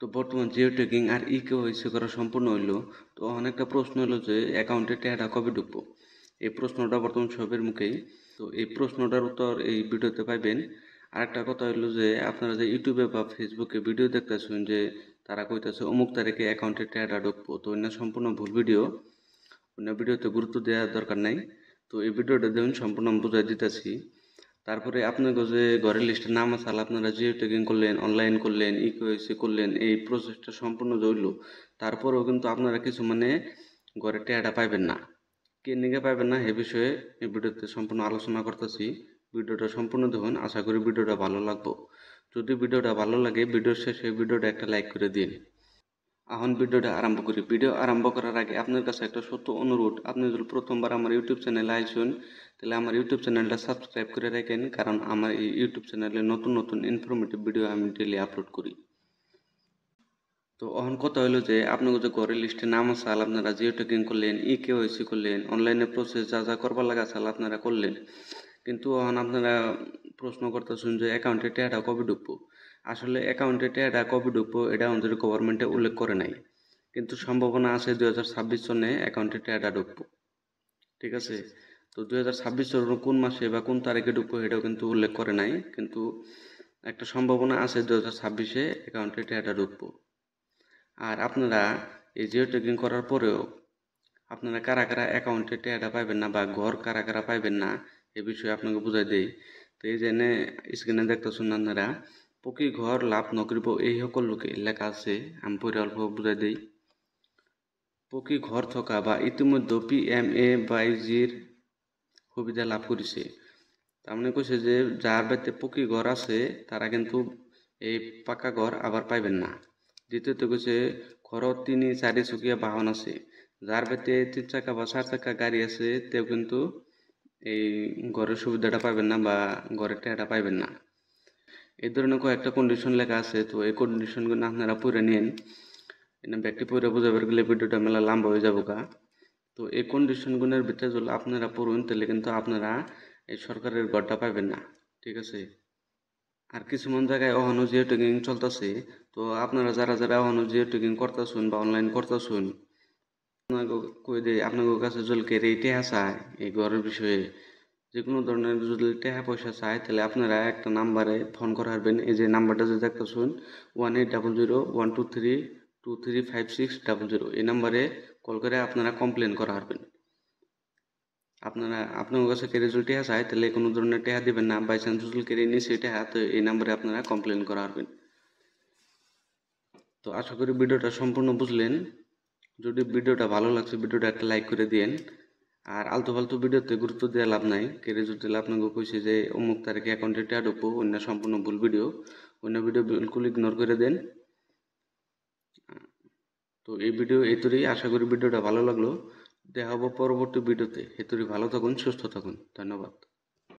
তো বর্তমান জিও ট্যাগিং আর ইকেওয়াইসি করা সম্পূর্ণ হইলো। তো অনেকটা প্রশ্ন হলো যে অ্যাকাউন্টে টাকাটা কবে ঢুকবো, এই প্রশ্নটা বর্তমান সবের মুখেই। তো এই প্রশ্নটার উত্তর এই ভিডিওতে পাইবেন। আরেকটা কথা হইলো যে আপনারা যে ইউটিউবে বা ফেসবুকে ভিডিও দেখতেছেন যে তারা কইতাছে অমুক তারিখে অ্যাকাউন্টে টাকাটা ঢুকবো, তো এটা সম্পূর্ণ ভুল ভিডিও। অন্য ভিডিওতে গুরুত্ব দেওয়ার দরকার নাই। তো এই ভিডিওটা দেখুন, সম্পূর্ণ আমি বুঝাই দিতেছি। তারপরে আপনাকে যে ঘরের লিস্টে নাম আছে, আপনারা জিও ট্যাগিং করলেন, অনলাইন করলেন, ইকেওয়াইসি করলেন, এই প্রসেসটা সম্পূর্ণ জইল, তারপরেও কিন্তু আপনারা কিছু মানে ঘরে টাকাটা পাইবেন না। কে নিকে পাইবেন না এ বিষয়ে এই ভিডিওতে সম্পূর্ণ আলোচনা করতেছি। ভিডিওটা সম্পূর্ণ দেখুন, আশা করি ভিডিওটা ভালো লাগবে। যদি ভিডিওটা ভালো লাগে ভিডিওর শেষে ভিডিওটা একটা লাইক করে দিন। এখন ভিডিওটা আরম্ভ করি। ভিডিও আরম্ভ করার আগে আপনার কাছে একটা ছোট্ট অনুরোধ, আপনি যদি প্রথমবার আমার ইউটিউব চ্যানেলে আইসুন তাহলে আমার ইউটিউব চ্যানেলটা সাবস্ক্রাইব করে রাখেন, কারণ আমার এই ইউটিউব চ্যানেলে নতুন নতুন ইনফরমেটিভ ভিডিও আমি ডেলি আপলোড করি। তো এখন কথা হলো যে আপনাকে যে ঘরের লিস্টে নাম আছে, আপনারা জিও ট্যাগিং করলেন, ইকেওয়াইসি করলেন, অনলাইনে প্রসেস যা যা করবার লাগা আছে আপনারা করলেন, কিন্তু এখন আপনারা প্রশ্ন করতেছেন যে অ্যাকাউন্টে টাকাটা কবে ঢুকবো। আসলে অ্যাকাউন্টে টাকাটা কবে ঢুকবো এটা আমাদের গভর্নমেন্টে উল্লেখ করে নাই, কিন্তু সম্ভাবনা আছে 2026 সনে অ্যাকাউন্টে টাকাটা ঢুকবো। ঠিক আছে, তো 2026 সনের কোন মাসে বা কোন তারিখে ঢুকবো এটাও কিন্তু উল্লেখ করে নাই, কিন্তু একটা সম্ভাবনা আছে 2026-এ অ্যাকাউন্টে টাকাটা ঢুকবো। আর আপনারা এই জিও ট্যাগিং করার পরেও আপনারা কারা কারা অ্যাকাউন্টে টাকাটা পাইবেন না বা ঘর কারা কারা পাইবেন না এ বিষয়ে আপনাকে বুঝাই দেই। তো এই যে স্ক্রিনে দেখতেছেন আপনারা, পকি ঘর লাভ নকরিব এই সকল লোকে লেখা আছে, আমি পরে অল্প বুঝাই দেই। পকি ঘর থকা বা ইতিমধ্যে PMAYGর সুবিধা লাভ করেছে। তার মানে কইছে যে যার বাড়িতে পকি ঘর আছে তারা কিন্তু এই পাকা ঘর আবার পাইবেন না। দ্বিতীয়ত কইছে ঘরত 3-4 চকিয়া বাহন আছে, যার বাড়িতে 3 চাকা বা 4 চাকা গাড়ি আছে তেও কিন্তু এই ঘরের সুবিধাটা পাইবেন না বা ঘরের টাকাটা পাইবেন না। এই ধরনের কয়েকটা কন্ডিশন লেখা আছে, তো এই কন্ডিশনগুলো আপনারা পড়ে নিন। এটা ব্যক্তি পড়ে বোঝাবার গেলে ভিডিওটা মেলা লম্বা হয়ে যাবো গা। তো এই কন্ডিশনগুলোর ভিতরে যদি আপনারা পড়ুন তাহলে কিন্তু আপনারা এই সরকারের ঘরটা পাইবেন না। ঠিক আছে, আর কিছুমান জায়গায় এখনো জিও ট্যাগিং চলতেছে। তো আপনারা যারা যারা এখনো জিও ট্যাগিং করতেছুন বা অনলাইন করতেছুন, আপনাকে কই দেই, আপনাদের কাছে যদি কেউ টেহা চায় এই ঘরের বিষয়ে, যে কোনো ধরনের যদি টাকা পয়সা চায় তাহলে আপনারা একটা নাম্বারে ফোন করে হারবেন। এই যে নাম্বারটা যে দেখতেছুন 1800-123-235600, এই নাম্বারে কল করে আপনারা কমপ্লেন করা হারবেন। আপনারা আপনার কাছে কেড়ে যদি টেহা চায় তাহলে কোনো ধরনের টেহা দিবেন না, বাই চান্স যদি কেড়ে নিয়ে সেই টেহা, তো এই নাম্বারে আপনারা কমপ্লেন করা হারবেন। তো আশা করি ভিডিওটা সম্পূর্ণ বুঝলেন। যদি ভিডিওটা ভালো লাগছে ভিডিওটা একটা লাইক করে দিন। আর আলতু ফালতু ভিডিওতে গুরুত্ব দেওয়া লাভ নাই। কেড়ে যদি আপনাকে কইছে যে অমুক তারিখে অ্যাকাউন্টে টাকা ঢুকবো, অন্য সম্পূর্ণ ভুল ভিডিও, অন্য ভিডিও বিলকুল ইগনোর করে দেন। তো এই ভিডিও এতই, আশা করি ভিডিওটা ভালো লাগলো। দেখা হবো পরবর্তী ভিডিওতে। এতই ভালো থাকুন, সুস্থ থাকুন, ধন্যবাদ।